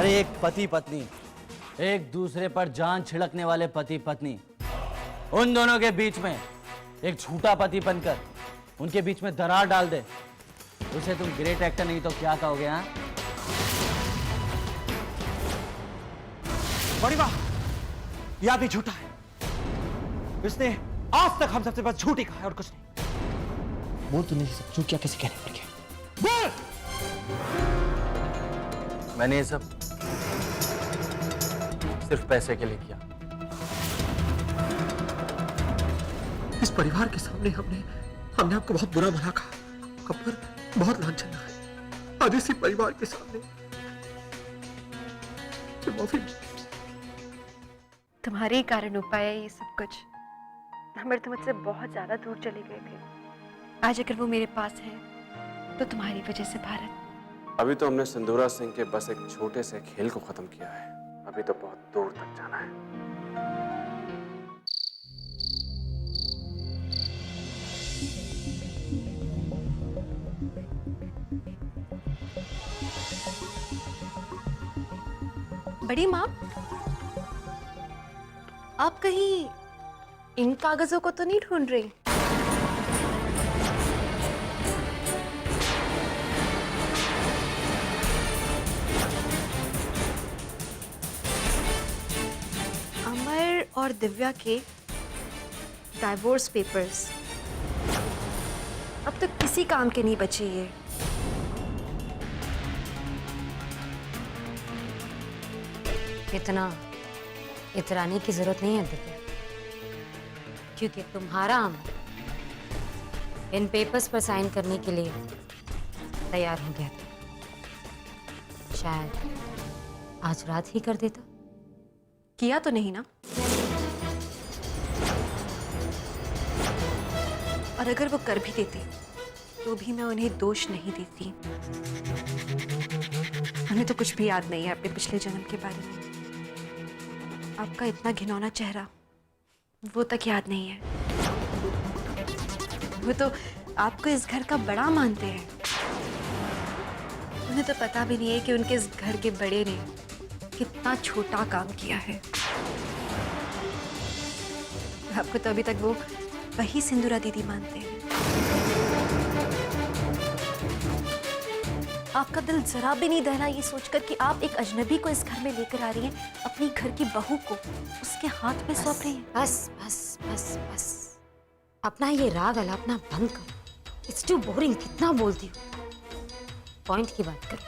अरे एक पति पत्नी, एक दूसरे पर जान छिड़कने वाले पति पत्नी, उन दोनों के बीच में एक झूठा पति बनकर उनके बीच में दरार डाल दे, उसे तुम ग्रेट एक्टर नहीं तो क्या कहोगे? हाँ, बड़ी वाह, यह आदमी झूठा है। इसने आज तक हम सबसे बस झूठ ही कहा है और कुछ नहीं। बोल तूने सब झूठ क्या कैसे कहने पड़ गया? बोल। मैंने ये सब सिर्फ पैसे के लिए किया। इस परिवार के सामने हमने आपको बहुत बुरा भला कहा, अब पर बहुत लांछन है। आज इसी परिवार के सामने माफी। तुम्हारे ही कारण हो पाया ये सब कुछ। अमर तो मुझसे बहुत ज्यादा दूर चले गए थे। आज अगर वो मेरे पास है तो तुम्हारी वजह से भारत। अभी तो हमने सिंदूरा सिंह के बस एक छोटे से खेल को खत्म किया है, अभी तो बहुत दूर तक जाना है। बड़ी माँ, आप कहीं इन कागजों को तो नहीं ढूंढ रही? अमर और दिव्या के डाइवोर्स पेपर्स अब तक किसी काम के नहीं बचे ये। इतना इतराने की जरूरत नहीं है दिव्या, क्योंकि तुम्हारा अमर इन पेपर्स पर साइन करने के लिए तैयार हो गया था। शायद आज रात ही कर देता। किया तो नहीं ना? और अगर वो कर भी देती तो भी मैं उन्हें दोष नहीं देती। उन्हें तो कुछ भी याद नहीं है अपने पिछले जन्म के बारे में। आपका इतना घिनौना चेहरा वो तक याद नहीं है। वो तो आपको इस घर का बड़ा मानते हैं। उन्हें तो पता भी नहीं है कि उनके इस घर के बड़े ने कितना छोटा काम किया है। आपको तो अभी तक वो वही सिंदूरा दीदी मानते हैं। आपका दिल जरा भी नहीं दहला ये सोचकर कि आप एक अजनबी को इस घर में लेकर आ रही हैं, अपनी घर की बहू को उसके हाथ में सौंप रही हैं। बस बस बस बस, अपना ये राग अलापना बंद करो। It's too boring. कितना बोलती हो? पॉइंट की बात करो।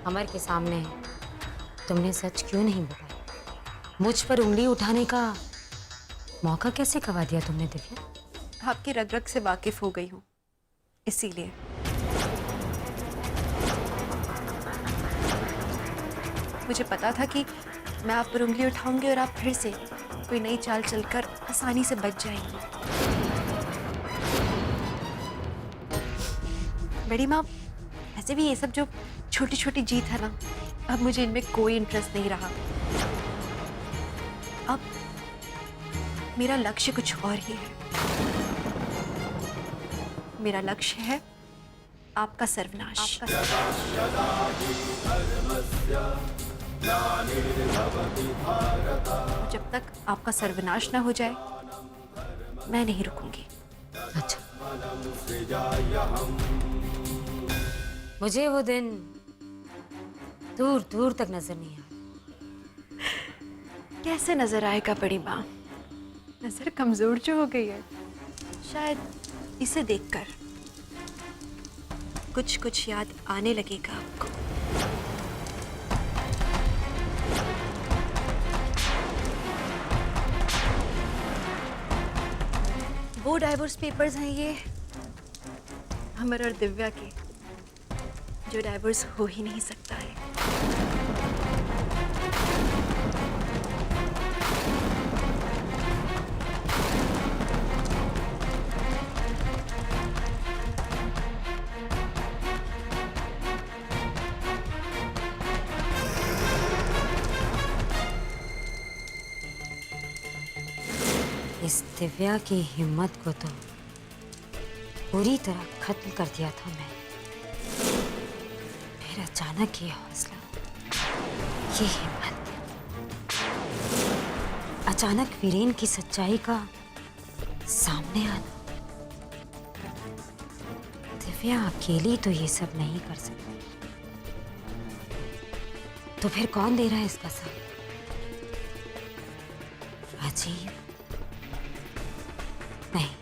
अमर के सामने तुमने सच क्यों नहीं बताया? मुझ पर उंगली उठाने का मौका कैसे गवा दिया तुमने दिव्या? आपकी रग रग से वाकिफ हो गई हूँ इसीलिए। मुझे पता था कि मैं आप पर उंगली उठाऊंगी और आप फिर से कोई नई चाल चलकर आसानी से बच जाएंगी। बड़ी माँ, ऐसे भी ये सब जो छोटी छोटी जीत है ना, अब मुझे इनमें कोई इंटरेस्ट नहीं रहा। अब मेरा लक्ष्य कुछ और ही है। मेरा लक्ष्य है आपका सर्वनाश। जब तक आपका सर्वनाश ना हो जाए मैं नहीं रुकूंगी। अच्छा, मुझे वो दिन दूर दूर तक नजर नहीं आया। कैसे नजर आएगा बड़ी माँ? नजर कमजोर जो हो गई है, शायद इसे देखकर कुछ कुछ याद आने लगेगा आपको। वो डाइवोर्स पेपर्स हैं ये अमर और दिव्या के, जो डाइवोर्स हो ही नहीं सकता है। इस दिव्या की हिम्मत को तो पूरी तरह खत्म कर दिया था मैं। फिर अचानक ये हौसला, ये हिम्मत, अचानक वीरेन की सच्चाई का सामने आना। दिव्या अकेली तो ये सब नहीं कर सकती, तो फिर कौन दे रहा है इसका साथ? राजीव? नहीं,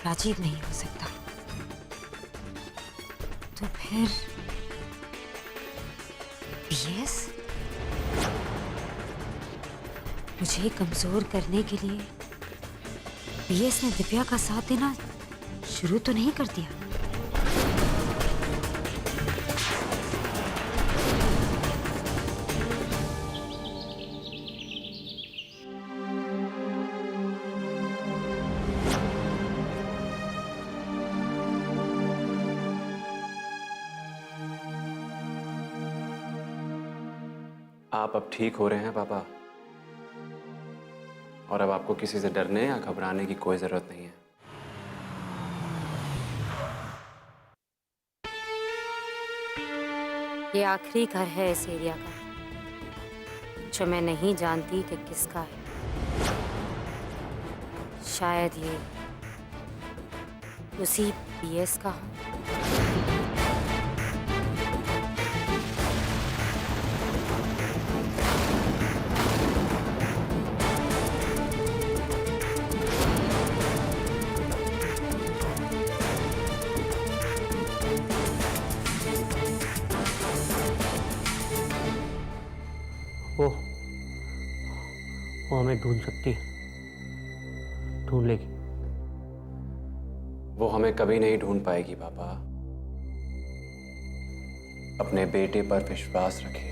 राजीव नहीं हो सकता। तो फिर पीएस? मुझे कमजोर करने के लिए पीएस ने दिव्या का साथ देना शुरू तो नहीं कर दिया? आप अब ठीक हो रहे हैं पापा, और अब आपको किसी से डरने या घबराने की कोई जरूरत नहीं है। ये आखिरी घर है इस एरिया का जो मैं नहीं जानती कि किसका है। शायद ये उसी पीएस का हो। वो हमें ढूंढ सकती है, ढूंढ लेगी। वो हमें कभी नहीं ढूंढ पाएगी पापा। अपने बेटे पर विश्वास रखिए।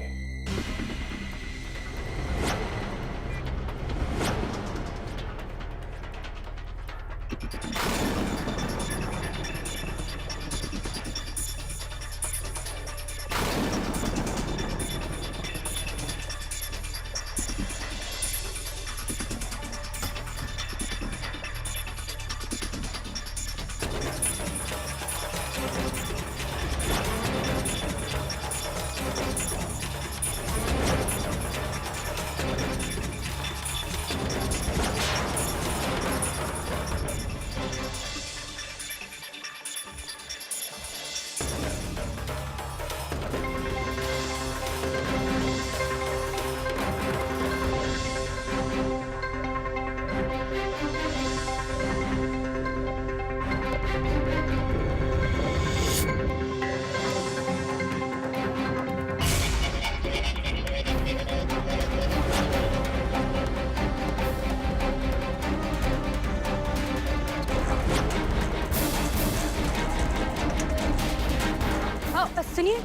सुनिए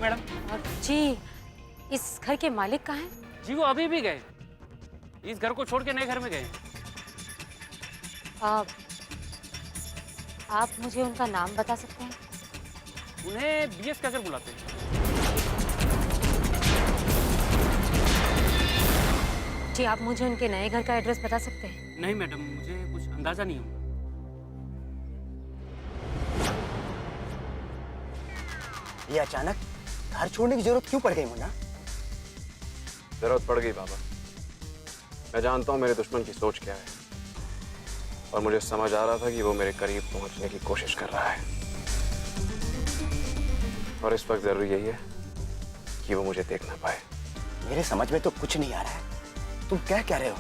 मैडम जी, इस घर के मालिक कहाँ हैं? जी वो अभी भी गए, इस घर को छोड़ के नए घर में गए। आप मुझे उनका नाम बता सकते हैं? उन्हें बीएस कहकर बुलाते हैं। जी, आप मुझे उनके नए घर का एड्रेस बता सकते हैं? नहीं मैडम, मुझे कुछ अंदाजा नहीं हुआ। ये अचानक घर छोड़ने की जरूरत क्यों पड़ गई मुन्ना? जरूरत पड़ गई बाबा। मैं जानता हूँ मेरे दुश्मन की सोच क्या है, और मुझे समझ आ रहा था कि वो मेरे करीब पहुंचने की कोशिश कर रहा है, और इस वक्त जरूरी यही है कि वो मुझे देख ना पाए। मेरे समझ में तो कुछ नहीं आ रहा है, तुम क्या रहे हो?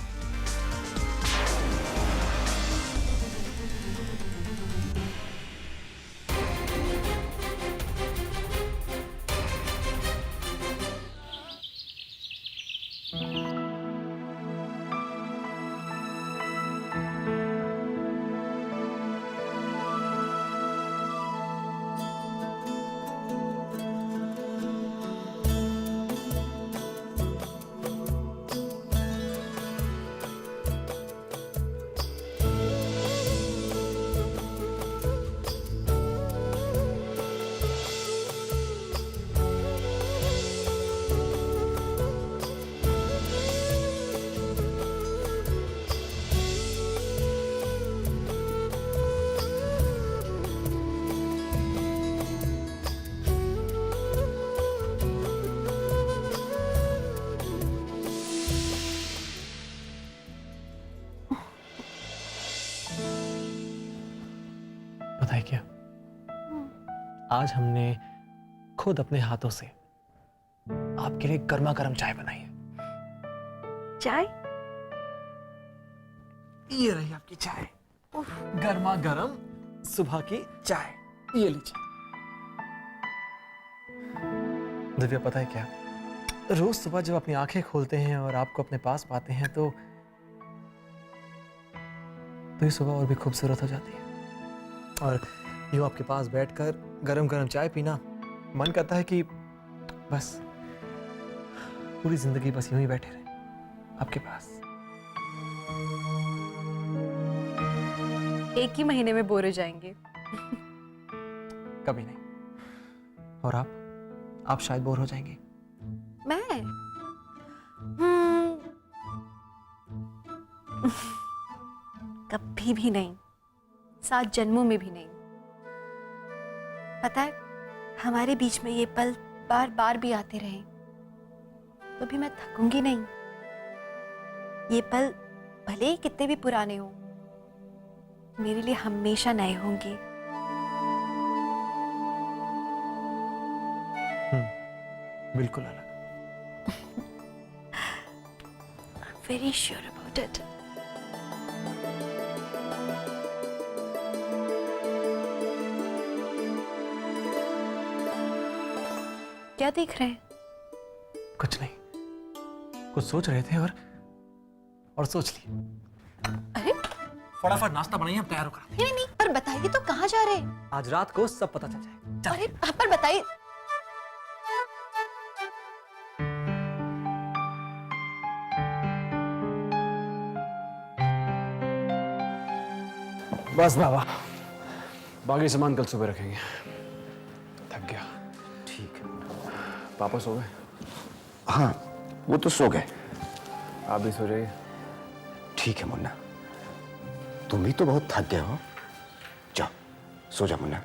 है क्या, आज हमने खुद अपने हाथों से आपके लिए गर्मा गर्म चाय बनाई है। चाय? ये रही आपकी चाय, गर्मा गर्म सुबह की चाय, ये लीजिए। दिव्या पता है क्या, रोज सुबह जब अपनी आंखें खोलते हैं और आपको अपने पास पाते हैं तो ये सुबह और भी खूबसूरत हो जाती है। और यूं आपके पास बैठकर गरम गरम चाय पीना, मन करता है कि बस पूरी जिंदगी बस यूं ही बैठे रहे आपके पास। एक ही महीने में बोर हो जाएंगे। कभी नहीं। और आप शायद बोर हो जाएंगे। मैं कभी भी नहीं, 7 जन्मों में भी नहीं। पता है, हमारे बीच में ये पल बार बार भी आते रहे तो भी मैं थकूंगी नहीं। ये पल भले ही कितने भी पुराने हो, मेरे लिए हमेशा नए होंगे। बिल्कुल अलग। Very sure about it. क्या देख रहे हैं? कुछ नहीं, कुछ सोच रहे थे और सोच लिए। अरे फटाफट नाश्ता बनाइए, हम तैयार होकर। नहीं नहीं, पर बताइए तो कहाँ जा रहे हैं? आज रात को सब पता चल जाएगा। अरे पर बताइए। बस बाबा, बाकी सामान कल सुबह रखेंगे। थक गया। ठीक है। पापा सो गए? हाँ, वो तो सो गए। आप भी सो जाइए। ठीक है मुन्ना, तुम भी तो बहुत थक गए हो। जाओ सो जा मुन्ना।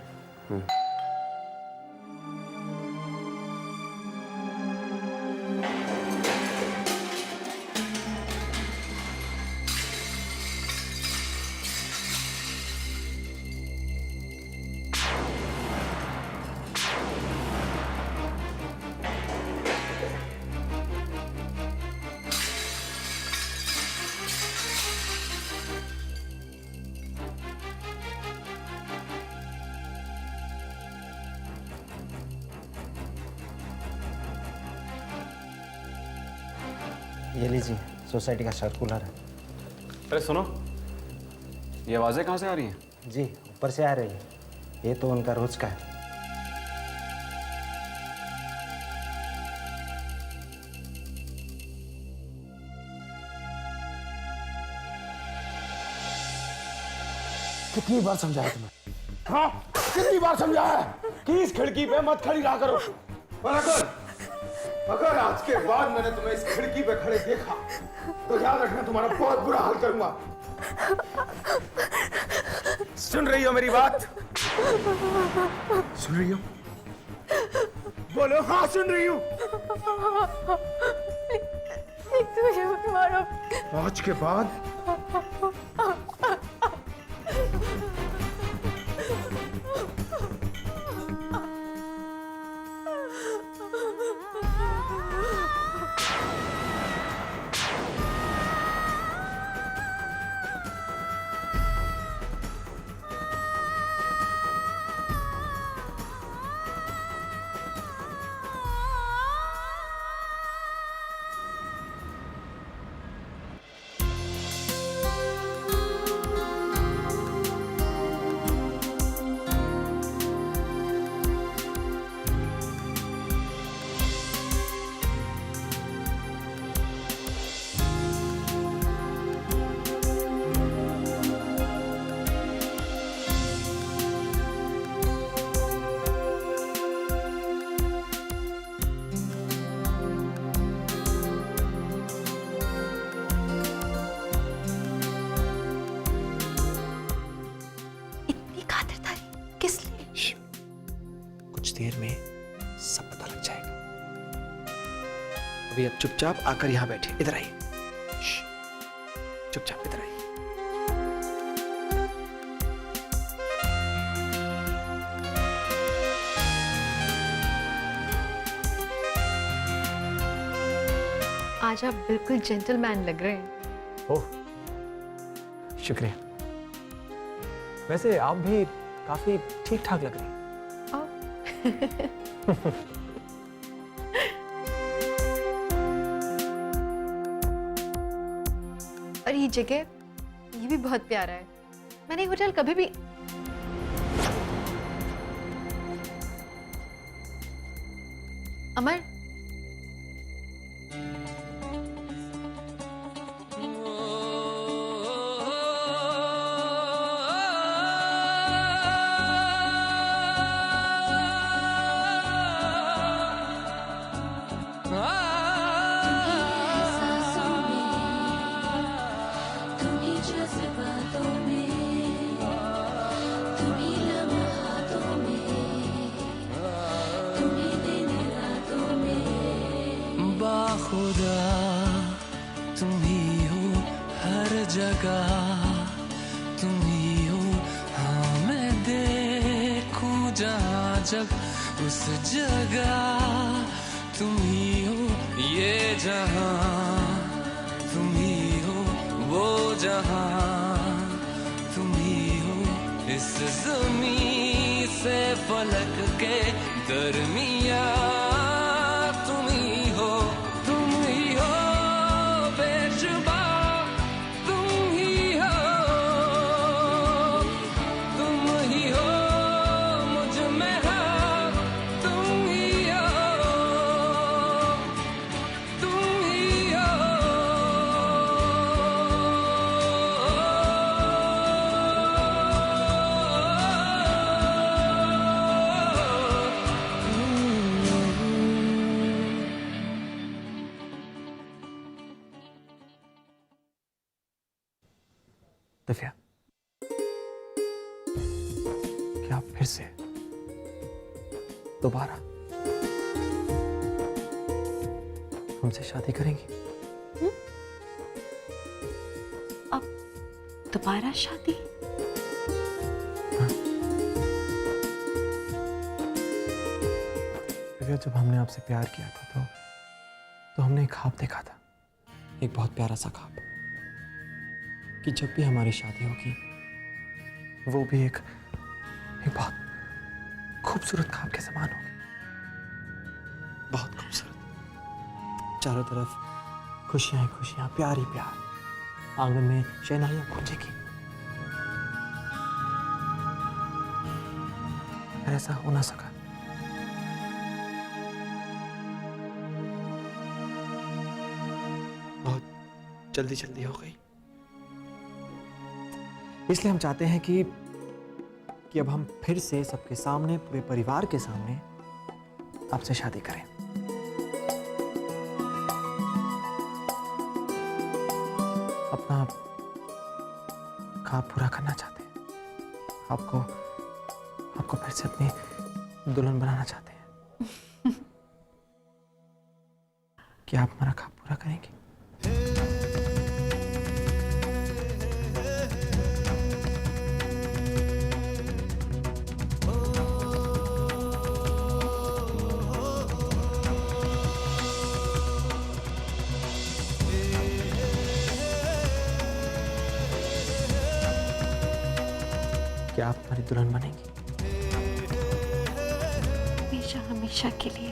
ये लीजिए, सोसाइटी का सर्कुलर है। अरे सुनो, ये आवाजें कहाँ से आ रही हैं? जी ऊपर से आ रही है, ये तो उनका रोज का है। कितनी बार समझाया तुम्हें? हाँ, कितनी बार समझाया कि इस खिड़की पे मत खड़ी रहा करो। और अगर आज के बाद मैंने तुम्हें इस खिड़की पे खड़े देखा तो याद रखना, तुम्हारा बहुत बुरा हाल करूंगा। सुन रही हो मेरी बात? सुन रही हो? बोलो हाँ, सुन रही हूँ। आज के बाद देर में सब पता लग जाएगा। अभी आप चुपचाप आकर यहां बैठे, इधर आइए। चुपचाप इधर आइए। आज आप बिल्कुल जेंटलमैन लग रहे हैं। ओह, शुक्रिया। वैसे आप भी काफी ठीक ठाक लग रही हैं। ओह। और ये जगह, ये भी बहुत प्यारा है। मैंने ये होटल कभी भी अमर, खुदा तुम ही हो हर जगह, तुम ही हो। हाँ मैं देखूं जहाँ जब उस जगह तुम ही हो। ये जहाँ तुम ही हो, वो जहाँ तुम ही हो। इस ज़मीं से फलक के दरमिया तुम ही हो। तुम ही हो बेजुबा, तुम ही हो। तुम ही हो मुझ में हो, तुम ही हो। तुम ही हो। दिव्या, क्या आप फिर से दोबारा हमसे शादी करेंगी? अब दोबारा शादी? दिव्या, जब हमने आपसे प्यार किया था तो हमने एक ख्वाब देखा था, एक बहुत प्यारा सा ख्वाब, कि जब भी हमारी शादी होगी वो भी एक बहुत खूबसूरत ख्वाब के समान होगी। बहुत खूबसूरत, चारों तरफ खुशियां ही खुशियां, प्यार ही प्यार, आंगन में शहनाइयां गूंजेगी। पर ऐसा हो ना सका। बहुत जल्दी जल्दी हो गई, इसलिए हम चाहते हैं कि अब हम फिर से सबके सामने, पूरे परिवार के सामने आपसे शादी करें। अपना ख्वाब पूरा करना चाहते हैं, आपको फिर से अपनी दुल्हन बनाना चाहते हैं। क्या आप हमारा ख्वाब पूरा करेंगे? क्या आप हमारी दुल्हन बनेंगी? हमेशा हमेशा के लिए।